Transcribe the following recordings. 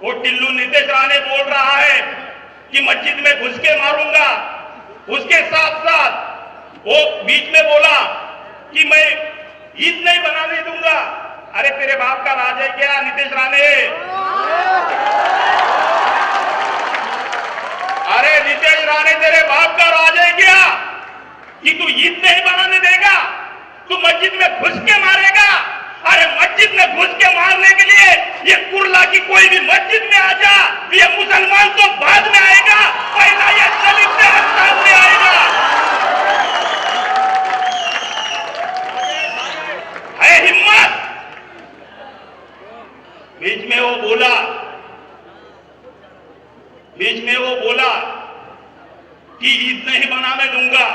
वो टिल्लू नीतीश राणे बोल रहा है कि मस्जिद में घुस के मारूंगा। उसके साथ साथ वो बीच में बोला कि मैं ईद नहीं बनाने दूंगा। अरे तेरे बाप का राज है क्या नीतीश राणे? अरे नीतीश राणे तेरे बाप का राज है क्या कि तू ईद नहीं बनाने देगा? तू मस्जिद में घुस के मारेगा? अरे मस्जिद में घुस के मारने के लिए ये कुर्ला की कोई भी मस्जिद में आ जा, ये मुसलमान तो बाद में आएगा, पहला ये दलित तेरे सामने आएगा। है हिम्मत? बीच में वो बोला कि ईद नहीं बनाने दूंगा।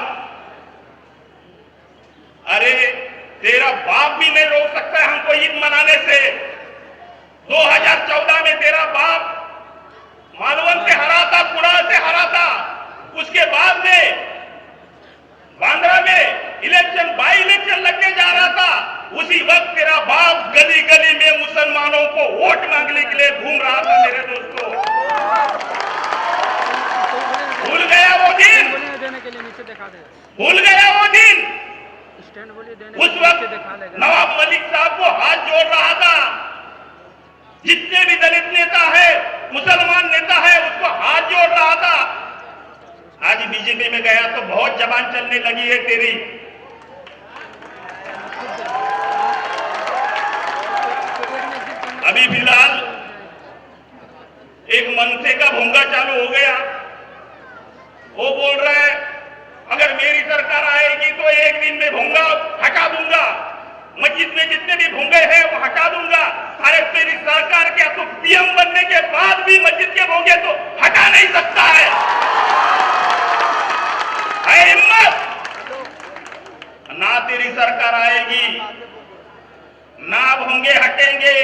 अरे तेरा बाप भी नहीं रोक सकता है हमको ईद मनाने से। 2014 में तेरा बाप मालवन से हरा था, कुड़ाल से हरा था। उसके बाद में बांद्रा में इलेक्शन, बाई इलेक्शन लगने जा रहा था। उसी वक्त तेरा बाप गली गली में मुसलमानों को वोट मांगने के लिए घूम रहा था। मेरे दोस्तों, भूल गया वो दिन? भूल गया वो दिन? उस वक्त नवाब मलिक साहब को हाथ जोड़ रहा था। जितने भी दलित नेता है, मुसलमान नेता है, उसको हाथ जोड़ रहा था। आज बीजेपी में गया तो बहुत जबान चलने लगी है तेरी। अभी फिलहाल एक मनसे का भोंगा चालू हो गया। वो बोल रहा है अगर मेरी सरकार आएगी तो एक दिन में भोंगा हटा दूंगा, मस्जिद में जितने भी भोंगे हैं वो हटा दूंगा। अरे तेरी सरकार क्या तो पीएम बनने के बाद भी मस्जिद के भोंगे तो हटा नहीं सकता है? हिम्मत? ना तेरी सरकार आएगी, ना भोंगे हटेंगे।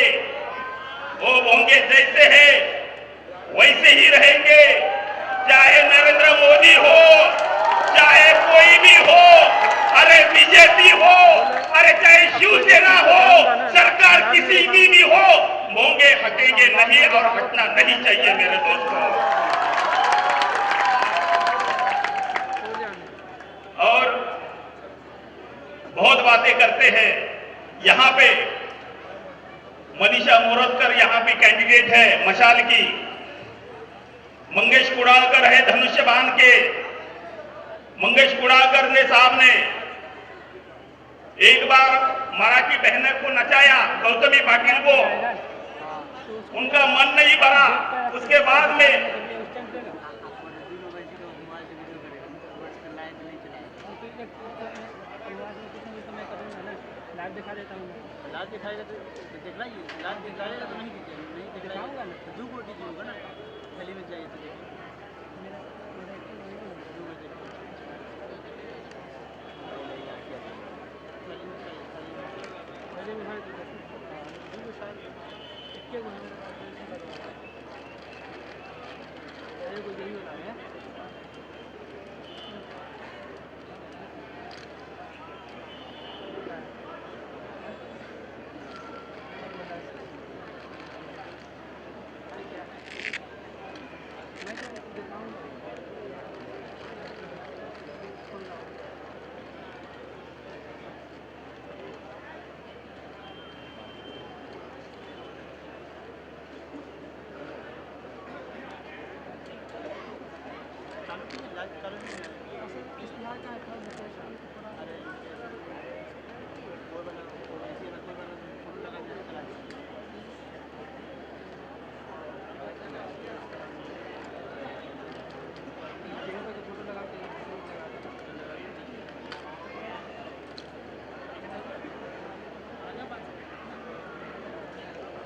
वो भोंगे जैसे है वैसे ही रहेंगे, चाहे नरेंद्र मोदी हो, चाहे कोई भी हो, अरे बीजेपी हो, अरे चाहे शिवसेना हो, सरकार किसी की भी हो, भोंगे हटेंगे नहीं और हटना नहीं चाहिए मेरे दोस्तों। और बहुत बातें करते हैं। यहाँ पे मनीषा मोरतकर यहाँ पे कैंडिडेट है मशाल की, मंगेश कुड़ालकर है धनुष्यबाण के। मंगेश कुड़ालकर ने साहब ने एक बार मराठी बहनों को नचाया, गौतमी पाटिल को, उनका मन नहीं भरा। उसके बाद में दिखाएगा तो दिखाएगा तो नहीं दिखाएगा ना, दो कोटी जो होगा ना गली में जाइए तो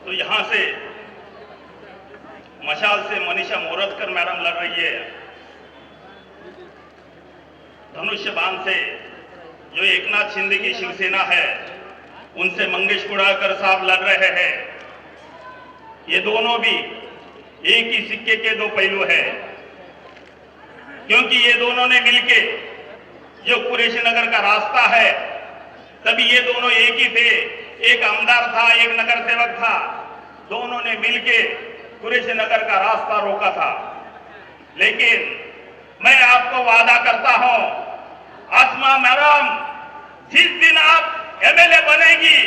तो यहां से मशाल से मनीषा मोरतकर मैडम लड़ रही है। धनुष्यबाण से जो एकनाथ शिंदे की शिवसेना है उनसे मंगेश कुड़ालकर साहब लड़ रहे हैं। ये दोनों भी एक ही सिक्के के दो पहलू है, क्योंकि ये दोनों ने मिलके जो कुरैशी नगर का रास्ता है, तभी ये दोनों एक ही थे। एक आमदार था, एक नगर सेवक था। दोनों ने मिलके कुरैशी नगर का रास्ता रोका था। लेकिन मैं आपको वादा करता हूं, आसमा मैडम, जिस दिन आप एमएलए बनेगी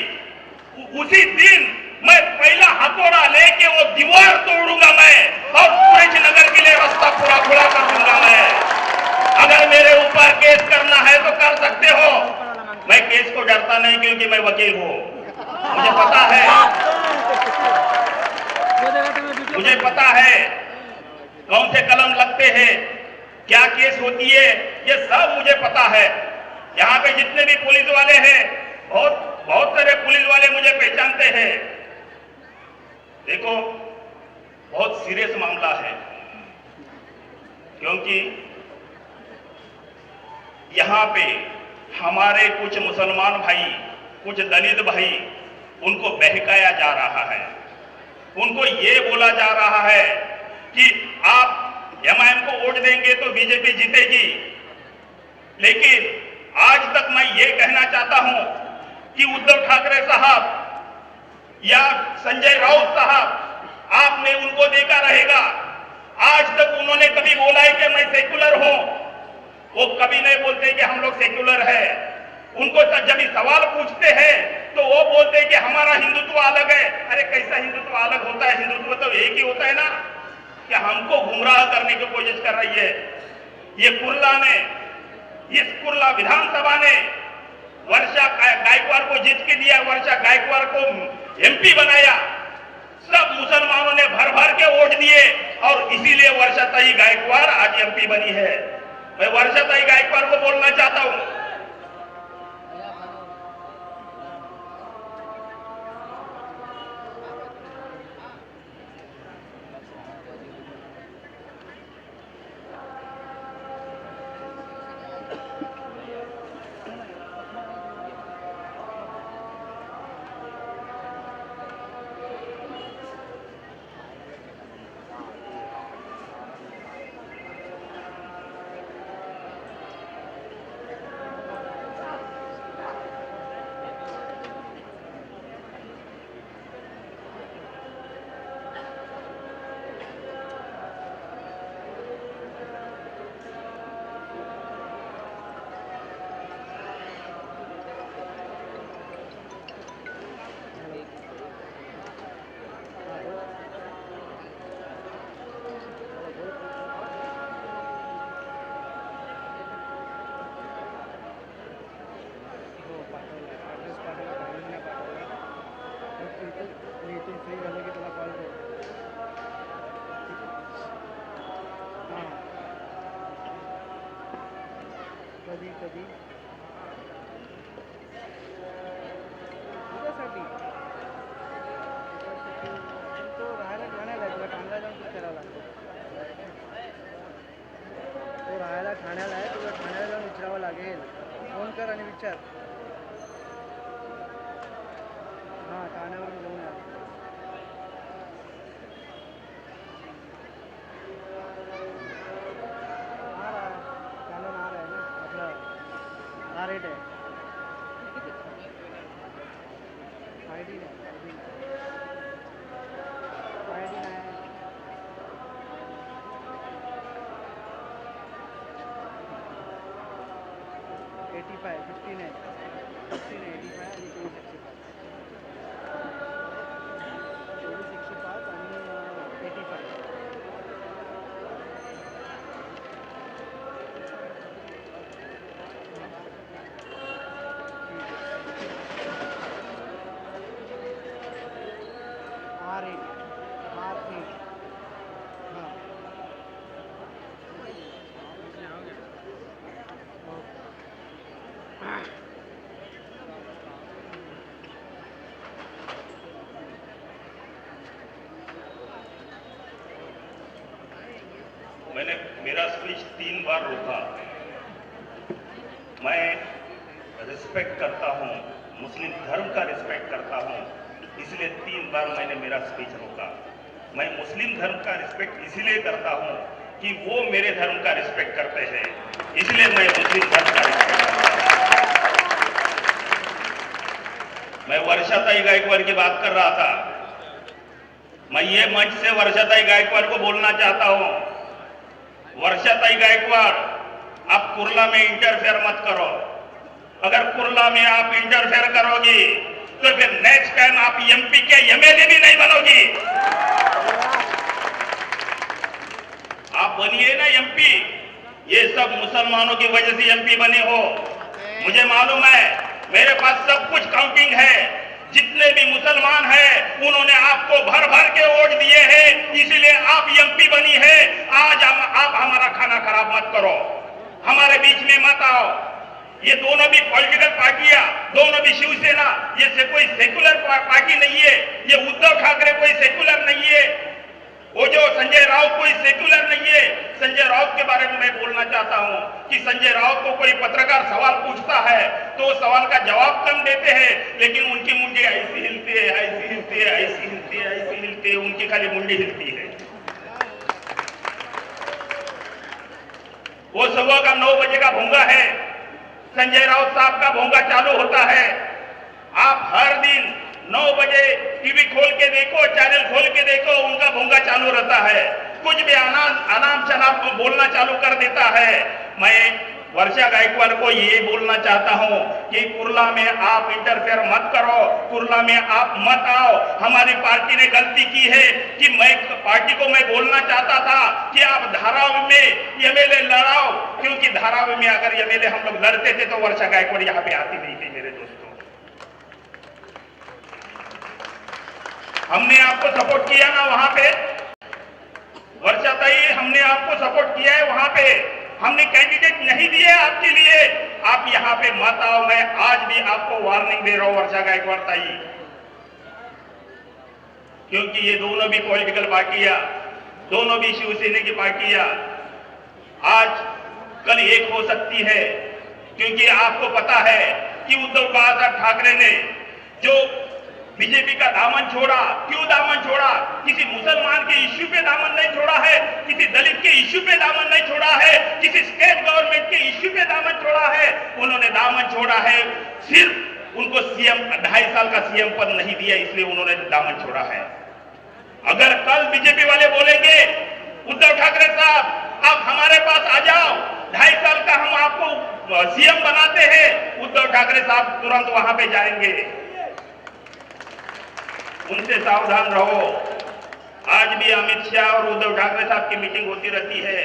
उसी दिन मैं पहला हथौड़ा लेके वो दीवार तोड़ूंगा मैं, और कुरैशी नगर के लिए रास्ता पूरा खुला कर दूंगा मैं। अगर मेरे ऊपर केस करना है तो कर सकते हो, मैं केस को डरता नहीं क्योंकि मैं वकील हूं। मुझे पता है कौन से कलम लगते हैं, क्या केस होती है, ये सब मुझे पता है। यहाँ पे जितने भी पुलिस वाले हैं, बहुत सारे पुलिस वाले मुझे पहचानते हैं। देखो, बहुत सीरियस मामला है, क्योंकि यहाँ पे हमारे कुछ मुसलमान भाई, कुछ दलित भाई, उनको बहकाया जा रहा है। उनको ये बोला जा रहा है कि आप एमआईएम को वोट देंगे तो बीजेपी जीतेगी। लेकिन आज तक मैं ये कहना चाहता हूं कि उद्धव ठाकरे साहब या संजय राउत साहब, आपने उनको देखा रहेगा, आज तक उन्होंने कभी बोला है कि मैं सेक्युलर हूं? वो कभी नहीं बोलते कि हम लोग सेक्युलर है। उनको जब सवाल पूछते हैं तो वो बोलते हैं कि हमारा हिंदुत्व अलग है। अरे कैसा हिंदुत्व अलग होता है? हिंदुत्व तो एक ही होता है ना। कि हमको गुमराह करने की कोशिश कर रही है ये कुर्ला विधानसभा ने वर्षा गायकवाड़ को जीत के दिया, वर्षा गायकवाड़ को एमपी बनाया। सब मुसलमानों ने भर भर के वोट दिए और इसीलिए वर्षाताई गायकवाड़ आज एमपी बनी है। मैं वर्षाताई गायकवाड़ को बोलना चाहता हूं, कधी तुझ्यासाठी तो राहायला ठाण्याला आहे, तुला ठाण्याला जाऊन विचारावं लागतं. तो राहायला ठाण्याला आहे, तुला ठाण्याला जाऊन विचारावं लागेल. फोन कर आणि विचार. हां, ठाण्यावरून जाऊन या. रेट है आईडी नहीं 85 15 है 15 85 आणि 265 आणि 85 मैंने मेरा स्पीच 3 बार रोका। मैं रिस्पेक्ट करता हूं, मुस्लिम धर्म का रिस्पेक्ट करता हूं, इसलिए 3 बार मैंने मेरा स्पीच रोका। मैं मुस्लिम धर्म का रिस्पेक्ट इसलिए करता हूं कि वो मेरे धर्म का रिस्पेक्ट करते हैं, इसलिए मैं मुस्लिम धर्म का रिस्पेक्ट करता हूं। मैं वर्षाताई गायकवाड़ की बात कर रहा था। मैं ये मंच से वर्षाताई गायकवाड़ को बोलना चाहता हूं, वर्षाताई गायकवाड़, आप कुर्ला में इंटरफेयर मत करो। अगर कुर्ला में आप इंटरफेयर करोगी तो फिर नेक्स्ट टाइम आप एमपी के एमएलए भी नहीं बनोगी। आप बनिए ना एमपी, ये सब मुसलमानों की वजह से एमपी बने हो। मुझे मालूम है, मेरे पास सब कुछ काउंटिंग है। जितने भी मुसलमान हैं उन्होंने आपको भर भर के वोट दिए हैं, इसीलिए आप एमपी बनी है। आज आप हमारा खाना खराब मत करो, हमारे बीच में मत आओ। ये दोनों भी पॉलिटिकल पार्टियां, दोनों भी शिवसेना, ये कोई सेकुलर पार्टी नहीं है। ये उद्धव ठाकरे कोई सेकुलर नहीं है, वो जो संजय राउत कोई सेकुलर नहीं है। संजय राउत के बारे में मैं बोलना चाहता हूं कि संजय राउत को कोई पत्रकार सवाल पूछता है तो सवाल का जवाब कम देते हैं, लेकिन उनकी मुंडी ऐसी हिलती है, ऐसी हिलती है, ऐसी हिलती है, ऐसी हिलती है, उनकी खाली मुंडी हिलती है। वो सुबह का 9 बजे का भोंगा है, संजय राउत साहब का भोंगा चालू होता है। आप हर दिन 9 बजे टीवी खोल के देखो, चैनल खोल के देखो, उनका भोंगा चालू रहता है। कुछ भी अनाम शनाम बोलना चालू कर देता है। मैं वर्षा गायकवाड़ को ये बोलना चाहता हूं कि कुर्ला में आप इंटरफेयर मत करो, कुर्ला में आप मत आओ। हमारी पार्टी ने गलती की है कि मैं पार्टी को मैं बोलना चाहता था कि आप धारावी में एमएलए लड़ाओ, क्योंकि धारावी में अगर एमएलए हम लोग लड़ते थे तो वर्षा गायकवाड़ यहाँ पे आती नहीं थी। मेरे दोस्तों, हमने आपको सपोर्ट किया ना वहां पे, वर्षाताई, हमने आपको सपोर्ट किया है वहां पे। हमने कैंडिडेट नहीं दिए आपके लिए, आप यहां पे मत आओ। मैं आज भी आपको वार्निंग दे रहा हूं वर्षा गायकवाड़ ताई, क्योंकि ये दोनों भी पॉलिटिकल पार्टियां, दोनों भी शिवसेना की पार्टियां आज कल एक हो सकती है। क्योंकि आपको पता है कि उद्धव बाला ठाकरे ने जो बीजेपी का दामन छोड़ा, क्यों दामन छोड़ा? किसी मुसलमान के इश्यू पे दामन नहीं छोड़ा है, किसी दलित के इश्यू पे दामन नहीं छोड़ा है, किसी स्टेट गवर्नमेंट के इश्यू पे दामन छोड़ा है। उन्होंने दामन छोड़ा है, सिर्फ उनको सीएम 2.5 साल का सीएम पद नहीं दिया, इसलिए उन्होंने दामन छोड़ा है। अगर कल बीजेपी वाले बोलेंगे उद्धव ठाकरे साहब आप हमारे पास आ जाओ, 2.5 साल का हम आपको सीएम बनाते हैं, उद्धव ठाकरे साहब तुरंत वहां पे जाएंगे। उनसे सावधान रहो। आज भी अमित शाह और उद्धव ठाकरे साहब की मीटिंग होती रहती है।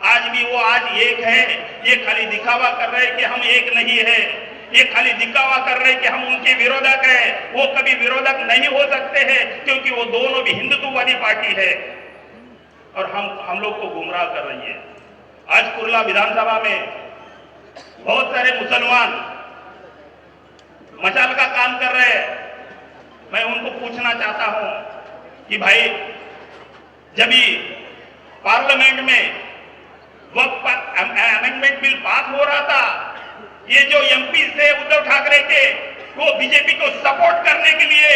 आज भी वो आज एक है, ये खाली दिखावा कर रहे हैं कि हम एक नहीं है, ये खाली दिखावा कर रहे हैं कि हम उनके विरोधक हैं। वो कभी विरोधक नहीं हो सकते हैं, क्योंकि वो दोनों भी हिंदुत्ववादी पार्टी है और हम लोग को गुमराह कर रही है। आज कुर्ला विधानसभा में बहुत सारे मुसलमान मशाल का काम कर रहे हैं। मैं उनको पूछना चाहता हूं कि भाई, जब भी पार्लियामेंट में वक्त अमेंडमेंट बिल पास हो रहा था, ये जो एमपी थे उद्धव ठाकरे के, वो बीजेपी को सपोर्ट करने के लिए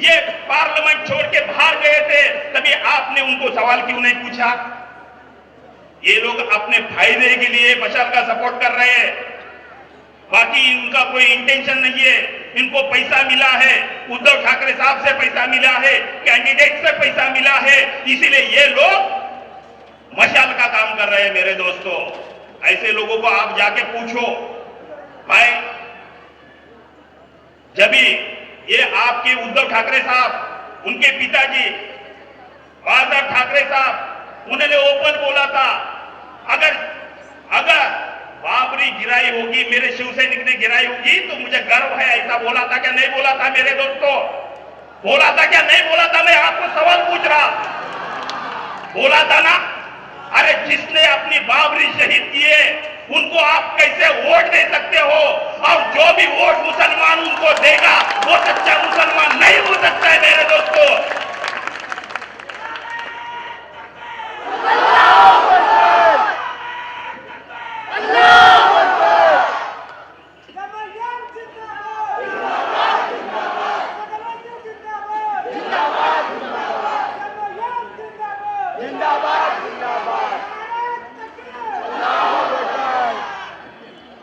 ये पार्लियामेंट छोड़ के बाहर गए थे, तभी आपने उनको सवाल क्यों नहीं पूछा? ये लोग अपने फायदे के लिए मशाल का सपोर्ट कर रहे हैं, बाकी इनका कोई इंटेंशन नहीं है। इनको पैसा मिला है, उद्धव ठाकरे साहब से पैसा मिला है, कैंडिडेट से पैसा मिला है, इसीलिए ये लोग मशाल का काम कर रहे हैं। मेरे दोस्तों, ऐसे लोगों को आप जाके पूछो भाई, जब ये आपके उद्धव ठाकरे साहब, उनके पिताजी बाला ठाकरे साहब, उन्होंने ओपन बोला था, अगर बाबरी गिराई होगी, मेरे शिवसैनिक ने गिराई होगी तो मुझे गर्व है, ऐसा बोला था क्या नहीं बोला था? मेरे दोस्तों, बोला था क्या नहीं बोला था? मैं आपको सवाल पूछ रहा, बोला था ना? अरे जिसने अपनी बाबरी शहीद किए उनको आप कैसे वोट दे सकते हो? और जो भी वोट मुसलमान उनको देगा वो सच्चा मुसलमान नहीं हो सकता है। मेरे दोस्तों,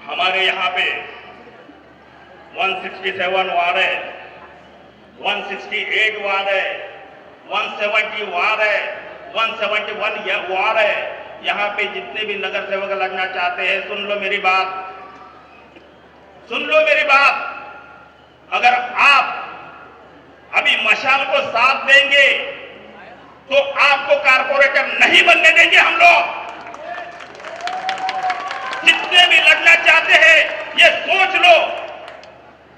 हमारे यहाँ पे 167 वार्ड है, 168 वार्ड है, 170 वार है, 171 वार है। यहाँ पे जितने भी नगर सेवक लड़ना चाहते हैं, सुन लो मेरी बात, सुन लो मेरी बात। अगर आप अभी मशाल को साथ देंगे तो आपको कारपोरेटर नहीं बनने देंगे हम लोग। जितने भी लड़ना चाहते हैं ये सोच लो,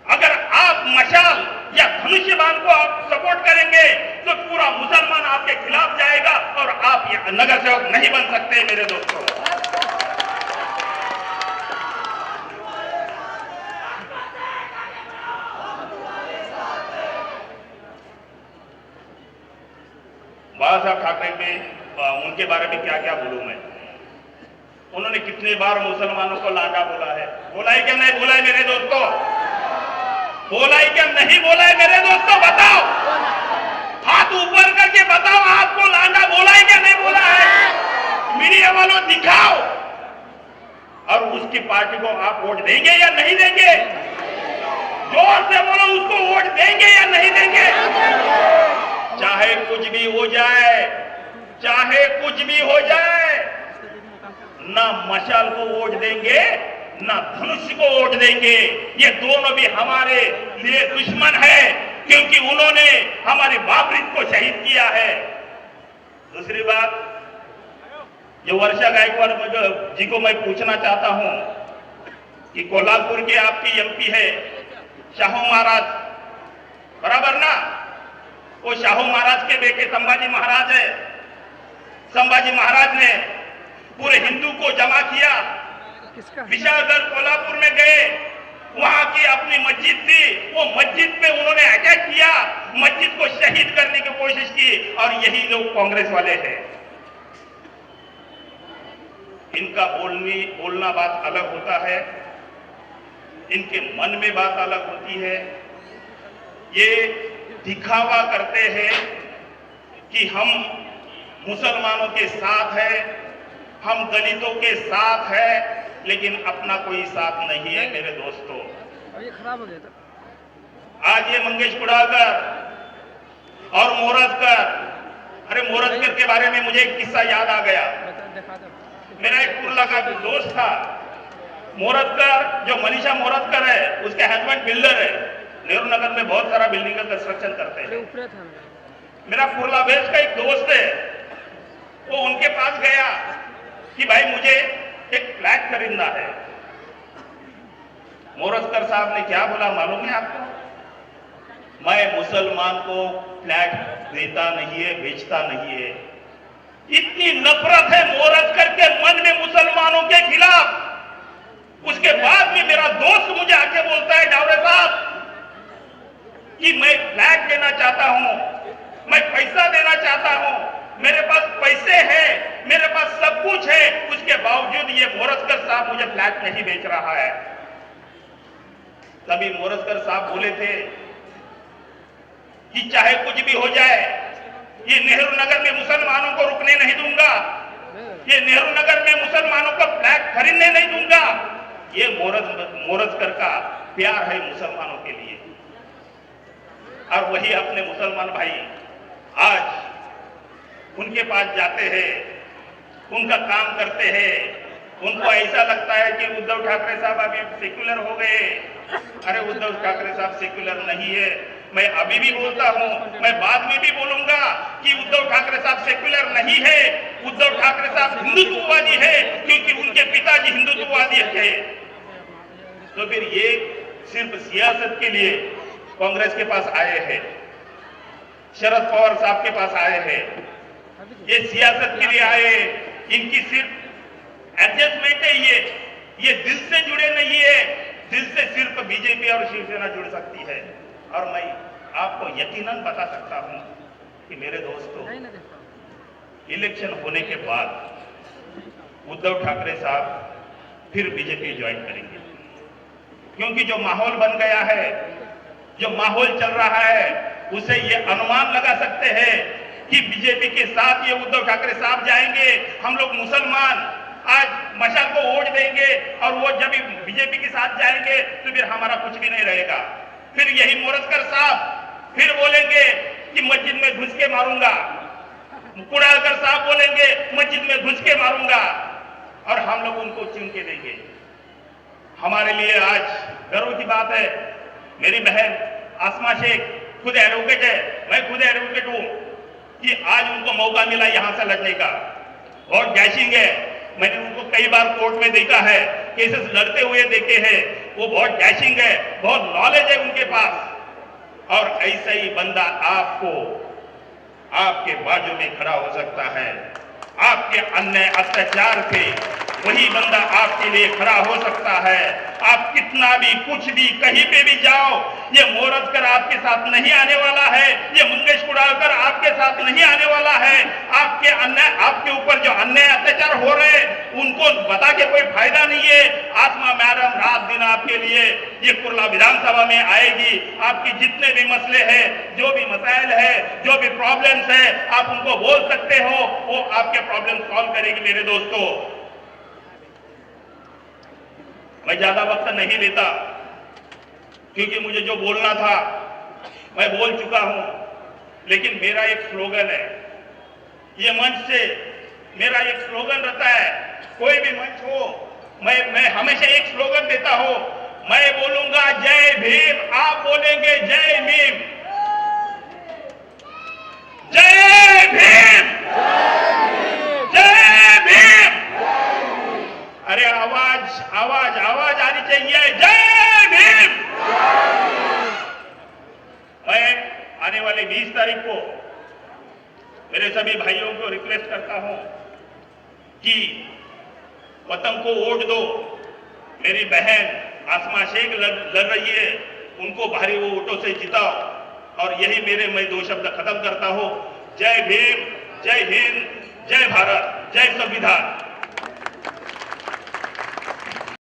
अगर आप मशाल या धनुष्यबाण को आप सपोर्ट करेंगे तो पूरा मुसलमान आपके खिलाफ जाएगा और आप नगर सेवक नहीं बन सकते मेरे दोस्तों। बाला साहब ठाकरे में उनके बारे में क्या क्या बोलूं मैं। उन्होंने कितने बार मुसलमानों को लांडा बोला है, बोला है क्या नहीं बोला है मेरे दोस्तों? बोला है क्या नहीं बोला है मेरे दोस्तों? बताओ, हाथ ऊपर करके बताओ, आपको लांडा बोला है क्या नहीं बोला है? मीडिया वालों दिखाओ। और उसकी पार्टी को आप वोट देंगे या नहीं देंगे? जोर से बोलो, उसको वोट देंगे या नहीं देंगे? चाहे कुछ भी हो जाए, चाहे कुछ भी हो जाए, ना मशाल को वोट देंगे ना धनुष को वोट देंगे। ये दोनों भी हमारे लिए दुश्मन है, क्योंकि उन्होंने हमारे बाबरी को शहीद किया है। दूसरी बात, जो वर्षा गायकवाड़ जी को मैं पूछना चाहता हूं कि कोल्हापुर के आपकी एमपी है शाहू महाराज, बराबर ना? वो शाहू महाराज के बेटे संभाजी महाराज है। संभाजी महाराज ने पूरे हिंदू को जमा किया, विशालगढ़ कोल्हापुर में गए, वहां की अपनी मस्जिद थी, वो मस्जिद पे उन्होंने अटैक किया, मस्जिद को शहीद करने की कोशिश की। और यही लोग कांग्रेस वाले हैं। इनका बोलना बात अलग होता है, इनके मन में बात अलग होती है। ये दिखावा करते हैं कि हम मुसलमानों के साथ हैं, हम दलितों के साथ हैं, लेकिन अपना कोई साथ नहीं है मेरे दोस्तों। ये खराब हो गया था। आज ये मंगेश कुड़ाकर और मोरजकर, अरे मोरजकर के बारे में मुझे एक किस्सा याद आ गया। मेरा एक कुर्ला का दोस्त था मोरजकर, जो मनीषा मोरजकर है, उसके हस्बैंड बिल्डर है, नेहरू नगर में बहुत सारा बिल्डिंग का कंस्ट्रक्शन करते हैं। मेरा कुर्ला बेस का एक दोस्त है, वो उनके पास गया कि भाई मुझे एक फ्लैट खरीदना है। मोरजकर साहब ने क्या बोला मालूम है आपको? मैं मुसलमान को फ्लैट देता नहीं है, बेचता नहीं है। इतनी नफरत है मोरजकर के मन में मुसलमानों के खिलाफ। उसके बाद में मेरा दोस्त मुझे आके बोलता है, डावरे साहब कि मैं फ्लैट देना चाहता हूं, मैं पैसा देना चाहता हूं, मेरे पास पैसे हैं, मेरे पास सब कुछ है, उसके बावजूद ये मोरजकर साहब मुझे फ्लैट नहीं बेच रहा है। तभी मोरजकर साहब बोले थे कि चाहे कुछ भी हो जाए, ये नेहरू नगर में मुसलमानों को रुकने नहीं दूंगा, ये नेहरू नगर में मुसलमानों को फ्लैट खरीदने नहीं दूंगा। ये मोरजकर का प्यार है मुसलमानों के लिए। और वही अपने मुसलमान भाई आज उनके पास जाते हैं, उनका काम करते हैं, उनको ऐसा लगता है कि उद्धव ठाकरे साहब अभी सेक्युलर हो गए। अरे उद्धव ठाकरे साहब सेक्युलर नहीं है। मैं अभी भी बोलता हूं, मैं बाद में भी बोलूंगा कि उद्धव ठाकरे साहब सेक्युलर नहीं है। उद्धव ठाकरे साहब हिंदुत्ववादी है, क्योंकि उनके पिताजी हिंदुत्ववादी थे। तो फिर ये सिर्फ सियासत के लिए कांग्रेस के पास आए हैं, शरद पवार साहब के पास आए हैं, ये सियासत के लिए आए। इनकी सिर्फ एडजस्टमेंट है, ये दिल से जुड़े नहीं है। दिल से सिर्फ बीजेपी और शिवसेना जुड़ सकती है। और मैं आपको यकीनन बता सकता हूं कि मेरे दोस्तों, इलेक्शन होने के बाद उद्धव ठाकरे साहब फिर बीजेपी ज्वाइन करेंगे, क्योंकि जो माहौल बन गया है, जो माहौल चल रहा है, उसे ये अनुमान लगा सकते हैं कि बीजेपी के साथ ये उद्धव ठाकरे साहब जाएंगे। हम लोग मुसलमान आज मशाल को वोट देंगे और वो जब बीजेपी के साथ जाएंगे तो फिर हमारा कुछ भी नहीं रहेगा। फिर यही मोरजकर साहब फिर बोलेंगे कि मस्जिद में घुस के मारूंगा, कुड़ालकर साहब बोलेंगे मस्जिद में घुस के मारूंगा, और हम लोग उनको चुन के देंगे। हमारे लिए आज गर्व की बात है, मेरी बहन आसमा शेख खुद एडवोकेट है, मैं खुद एडवोकेट हूं, कि आज उनको मौका मिला यहां से लड़ने का। बहुत डैशिंग है, मैंने उनको कई बार कोर्ट में देखा है, केसेस लड़ते हुए देखे हैं, वो बहुत डैशिंग है, बहुत नॉलेज है उनके पास। और ऐसा ही बंदा आपको आपके बाजू में खड़ा हो सकता है, आपके अन्याय अत्याचार पे वही बंदा आपके लिए खड़ा हो सकता है। आप कितना भी कुछ भी कहीं पे भी जाओ, ये मोरतकर आपके साथ नहीं आने वाला है, ये मंगेश कुड़ालकर आपके साथ नहीं आने वाला है। आपके अन्याय, आपके ऊपर जो अन्याय अत्याचार हो रहे हैं उनको बता के कोई फायदा नहीं है। आसमा मैडम रात दिन आपके लिए ये कुर्ला विधानसभा में आएगी, आपकी जितने भी मसले हैं, जो भी मसाइल है, जो भी प्रॉब्लम्स है, आप उनको बोल सकते हो, वो आपके प्रॉब्लम सॉल्व करेगी। मेरे दोस्तों, मैं ज्यादा वक्त नहीं लेता, क्योंकि मुझे जो बोलना था मैं बोल चुका हूं। लेकिन मेरा एक स्लोगन है, ये मंच से मेरा एक स्लोगन रहता है, कोई भी मंच हो, मैं हमेशा एक स्लोगन देता हूं, मैं बोलूंगा जय भीम, आप बोलेंगे जय भीम, जय भीम, जय भीम। अरे आवाज आवाज आवाज आनी चाहिए, जय भीम। मैं आने वाले 20 तारीख को मेरे सभी भाइयों को रिक्वेस्ट करता हूं कि वतन को वोट दो। मेरी बहन आसमा शेख लड़ रही है, उनको भारी वोटों से जिताओ। और यही मैं 2 शब्द खत्म करता हूं, जय भीम, जय हिंद, जय भारत, जय संविधान।